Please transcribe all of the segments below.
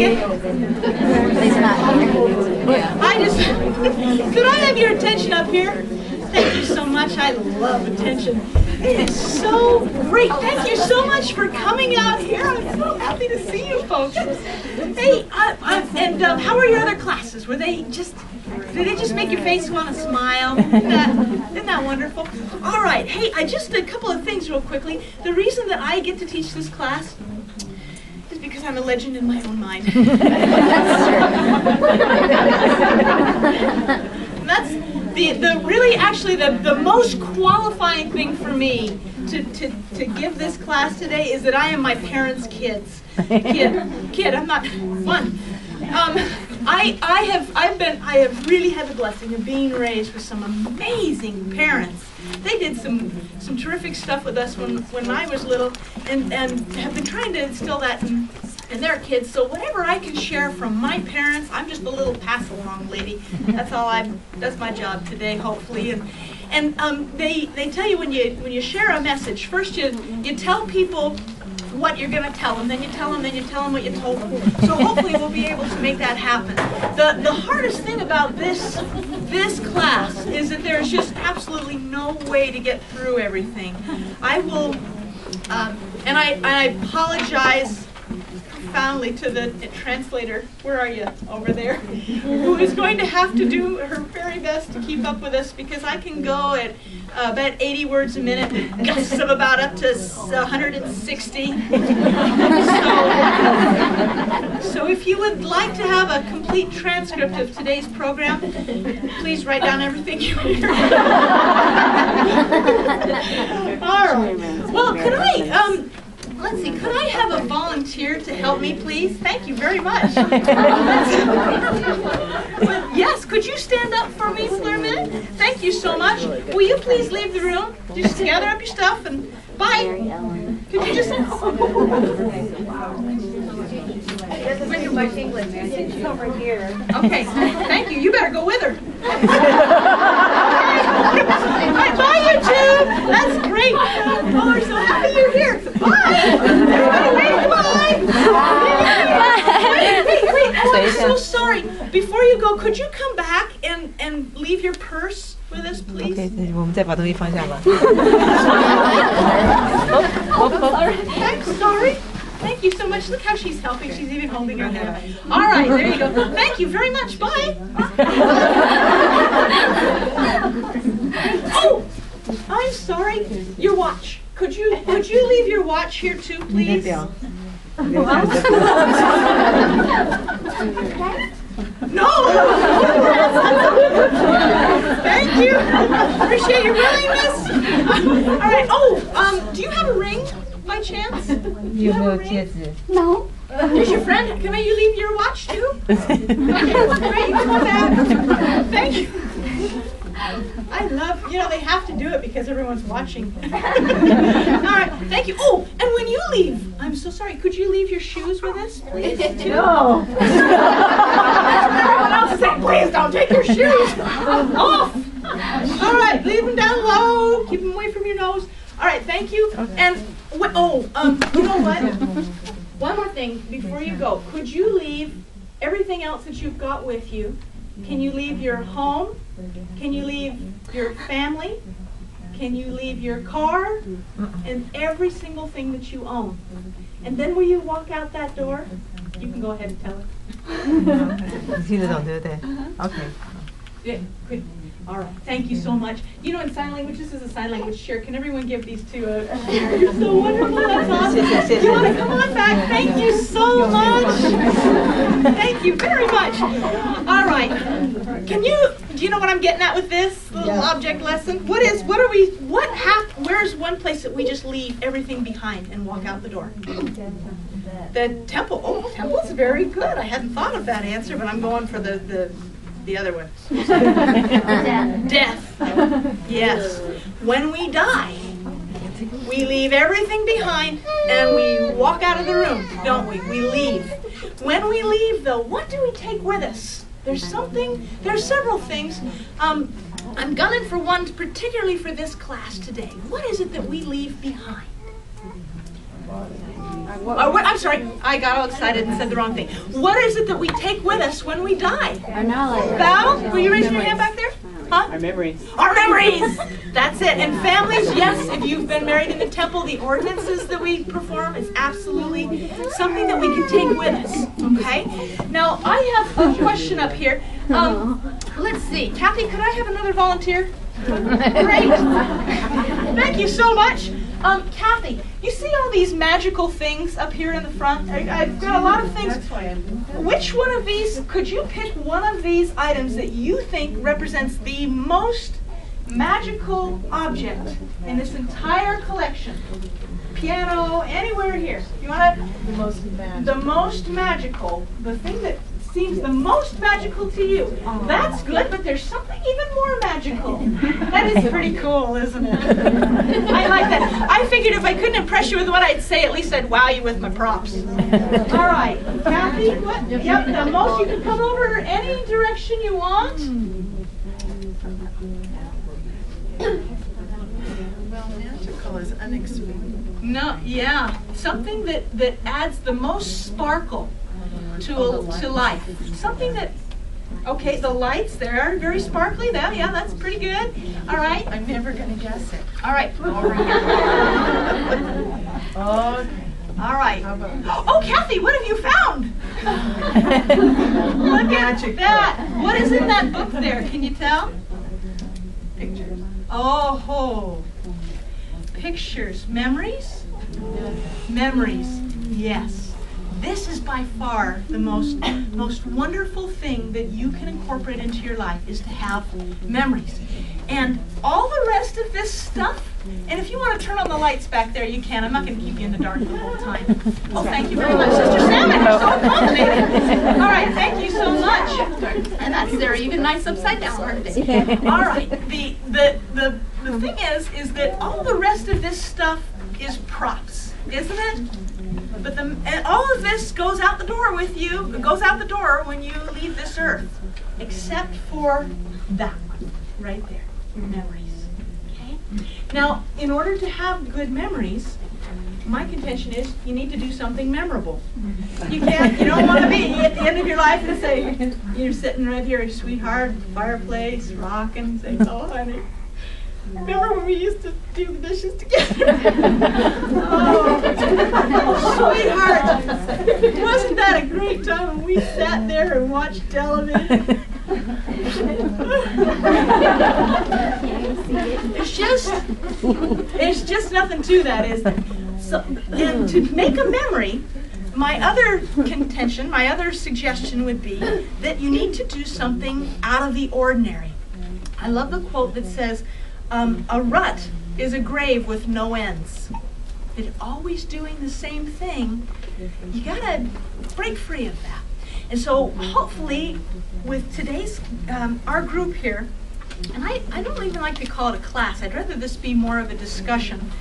Could I have your attention up here? Thank you so much. I love attention. It is so great. Thank you so much for coming out here. I'm so happy to see you folks. Hey, how are your other classes? Did they just make your face want to smile? Isn't that wonderful? All right. Hey, just a couple of things real quickly. The reason that I get to teach this class is because I'm a legend in my own mind. And that's the most qualifying thing for me to give this class today is that I am my parents' kid. I'm not one. I have really had the blessing of being raised with some amazing parents. They did some terrific stuff with us when I was little, and have been trying to instill that in their kids. So whatever I can share from my parents, I'm just a little pass-along lady. That's my job today, hopefully. And they tell you when you share a message, first you tell people what you're going to tell them, then you tell them what you told them. So hopefully we'll be able to make that happen. The hardest thing about this class is that there's just absolutely no way to get through everything. I will, and I apologize profoundly to the translator, where are you, over there, who is going to have to do her very best to keep up with us, because I can go at about 80 words a minute, gusts of about up to 160. So if you would like to have a complete transcript of today's program, please write down everything you hear. All right. Well, let's see, could I have a volunteer to help me, please? Thank you very much. Yes, could you stand up for me for a minute? Thank you so much. Will you please leave the room? Just gather up your stuff and bye. Could you just... Bring my English message over here. Okay, thank you. You better go with her. Bye, you two. That's great. Oh, we're so happy you're here. Bye. Everybody, wave bye. Wait. Oh, I'm so sorry. Before you go, could you come back and leave your purse with us, please? Okay, 我们再把东西放下吧。I'm sorry. Thank you so much. Look how she's helping. She's even holding her head. All right, there you go. Thank you very much. Bye. Oh, I'm sorry. Your watch. Could you leave your watch here too, please? No. Thank you. Appreciate your willingness. All right. Oh, do you have a ring? By chance? Do you have a ring? No. Is your friend? Can you leave your watch too? Okay, great. Come on back. Thank you. I love, they have to do it because everyone's watching. All right, thank you. Oh, and when you leave, I'm so sorry, could you leave your shoes with us, please? No. Everyone else is saying, please don't take your shoes off. All right, leave them down low. Keep them away from your nose. All right, thank you. Okay. And you know what? One more thing before you go. Could you leave everything else that you've got with you? Can you leave your home? Can you leave your family? Can you leave your car? And every single thing that you own. And then when you walk out that door, you can go ahead and tell it. 你听得懂对不对？ Okay. Yeah, good. All right, thank you so much. In sign language, this is a sign language share. Can everyone give these two a share? You're so wonderful, that's awesome. You want to come on back? Thank you so much. Thank you very much. All right, do you know what I'm getting at with this little object lesson? Where's one place that we just leave everything behind and walk out the door? The temple. Oh, temple's very good. I hadn't thought of that answer, but I'm going for the other one. Death. Yes. When we die, we leave everything behind and we walk out of the room, don't we? We leave. When we leave, though, what do we take with us? There's several things. I'm gunning for one, particularly for this class today. What is it that we leave behind? I'm sorry, I got all excited and said the wrong thing. What is it that we take with us when we die? Our knowledge. Val, will you raise your hand back there? Huh? Our memories. Our memories! That's it. And families, yes, if you've been married in the temple, the ordinances that we perform is absolutely something that we can take with us. Okay? Now, I have a question up here. Let's see. Kathy, could I have another volunteer? Great. Thank you so much. Kathy, you see all these magical things up here in the front? I've got a lot of things. Which one of these, could you pick one of these items that you think represents the most magical object in this entire collection? Piano, anywhere here. You want to? The most magical. The thing that seems the most magical to you. That's good, but there's something even more magical. That is pretty cool, isn't it? I like that. I figured if I couldn't impress you with what I'd say, at least I'd wow you with my props. All right, Kathy, what? Yep, the most, you can come over any direction you want. Well, magical is unexpected. No, yeah, something that adds the most sparkle to life. Something that, okay, the lights, they are very sparkly. Yeah, that's pretty good. All right. I'm never going to guess it. All right, over here. Okay. All right. How about Oh, Kathy, what have you found? Look at that. What is in that book there? Can you tell? pictures? Oh, pictures. Memories? Memories, yes. This is by far the most wonderful thing that you can incorporate into your life, is to have memories. And all the rest of this stuff, and if you want to turn on the lights back there, you can. I'm not going to keep you in the dark the whole time. Oh, thank you very much, Sister Salmon. You're so accommodating. All right, thank you so much. And that's, they're even nice upside down, aren't they? All right. The thing is that all the rest of this stuff is props, isn't it? But and all of this goes out the door with you. It goes out the door when you leave this earth, except for that one right there, your memories. Okay. Now, in order to have good memories, my contention is you need to do something memorable. You don't want to be at the end of your life and say you're sitting right here, sweetheart, fireplace, rocking, say, "Oh, honey, remember when we used to do the dishes together?" Oh, sweetheart, wasn't that a great time when we sat there and watched television? There's just nothing to that, is there? So, and to make a memory, my other contention, my other suggestion would be that you need to do something out of the ordinary. I love the quote that says, "A rut is a grave with no ends." If you're always doing the same thing, you gotta break free of that. And so hopefully with today's, our group here, and I don't even like to call it a class, I'd rather this be more of a discussion.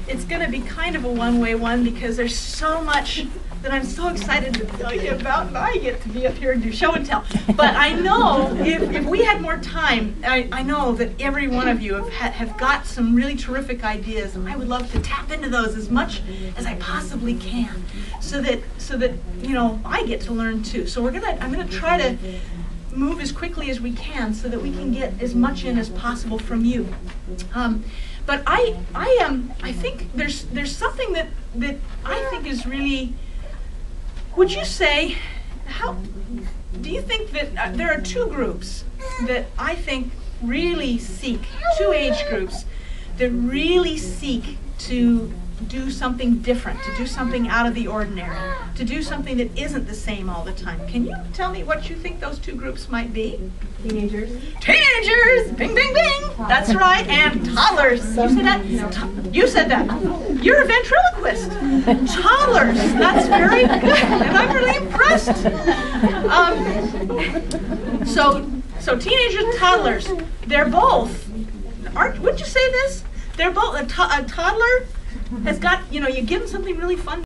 It's gonna be kind of a one-way one because there's so much that I'm so excited to tell you about, and I get to be up here and do show and tell. But I know if we had more time, I know that every one of you have got some really terrific ideas, and I would love to tap into those as much as I possibly can, so that I get to learn too. So I'm gonna try to move as quickly as we can so that we can get as much in as possible from you. But I think there's something that I think is really. Would you say, do you think that there are two groups that I think really seek, two age groups that really seek to do something different, to do something out of the ordinary, to do something that isn't the same all the time? Can you tell me what you think those two groups might be? Teenagers. Teenagers! Bing, bing, bing! That's right, and toddlers. You said that? You said that. You're a ventriloquist. Toddlers. That's very good, and I'm really impressed. So teenagers and toddlers, they're both, wouldn't you say this? They're both, a toddler has got, you give them something really fun